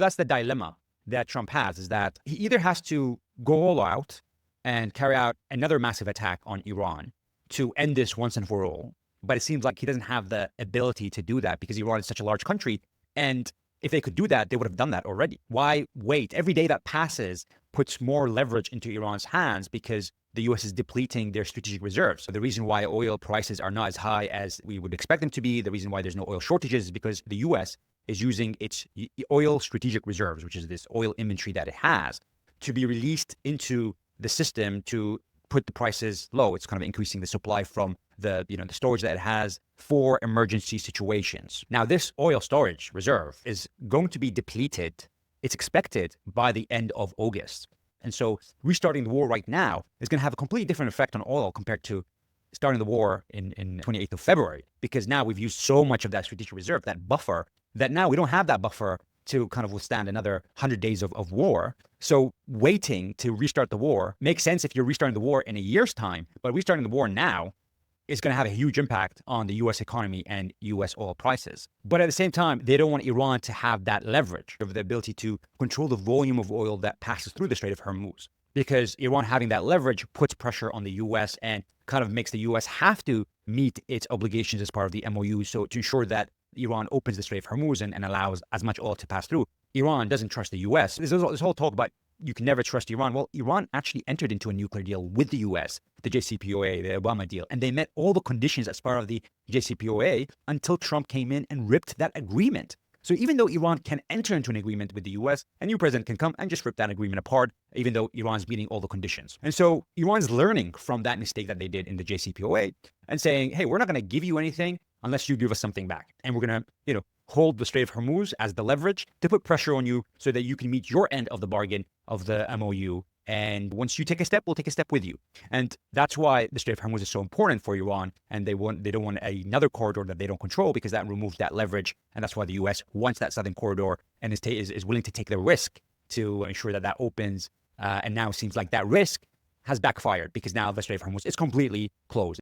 That's the dilemma that Trump has, is that he either has to go all out and carry out another massive attack on Iran to end this once and for all. But it seems like he doesn't have the ability to do that because Iran is such a large country. And if they could do that, they would have done that already. Why wait? Every day that passes puts more leverage into Iran's hands because the US is depleting their strategic reserves. So the reason why oil prices are not as high as we would expect them to be, the reason why there's no oil shortages is because the US is using its oil strategic reserves, which is this oil inventory that it has, to be released into the system to put the prices low. It's kind of increasing the supply from the storage that it has for emergency situations. Now, this oil storage reserve is going to be depleted. It's expected by the end of August. And so restarting the war right now is going to have a completely different effect on oil compared to starting the war in 28th of February, because now we've used so much of that strategic reserve, that buffer, that now we don't have that buffer to kind of withstand another 100 days of war. So waiting to restart the war makes sense if you're restarting the war in a year's time, but restarting the war now is going to have a huge impact on the US economy and US oil prices. But at the same time, they don't want Iran to have that leverage of the ability to control the volume of oil that passes through the Strait of Hormuz, because Iran having that leverage puts pressure on the US and kind of makes the US have to meet its obligations as part of the MOU. So to ensure that Iran opens the Strait of Hormuz and allows as much oil to pass through, Iran doesn't trust the US. There's this whole talk about you can never trust Iran. Well, Iran actually entered into a nuclear deal with the US, the JCPOA, the Obama deal, and they met all the conditions as part of the JCPOA until Trump came in and ripped that agreement. So even though Iran can enter into an agreement with the US, a new president can come and just rip that agreement apart, even though Iran's meeting all the conditions. And so Iran's learning from that mistake that they did in the JCPOA and saying, hey, we're not going to give you anything unless you give us something back. And we're going to, hold the Strait of Hormuz as the leverage to put pressure on you so that you can meet your end of the bargain of the MOU. And once you take a step, we'll take a step with you. And that's why the Strait of Hormuz is so important for Iran. And they don't want another corridor that they don't control, because that removes that leverage. And that's why the US wants that southern corridor and is willing to take the risk to ensure that opens. And now it seems like that risk has backfired, because now the Strait of Hormuz is completely closed.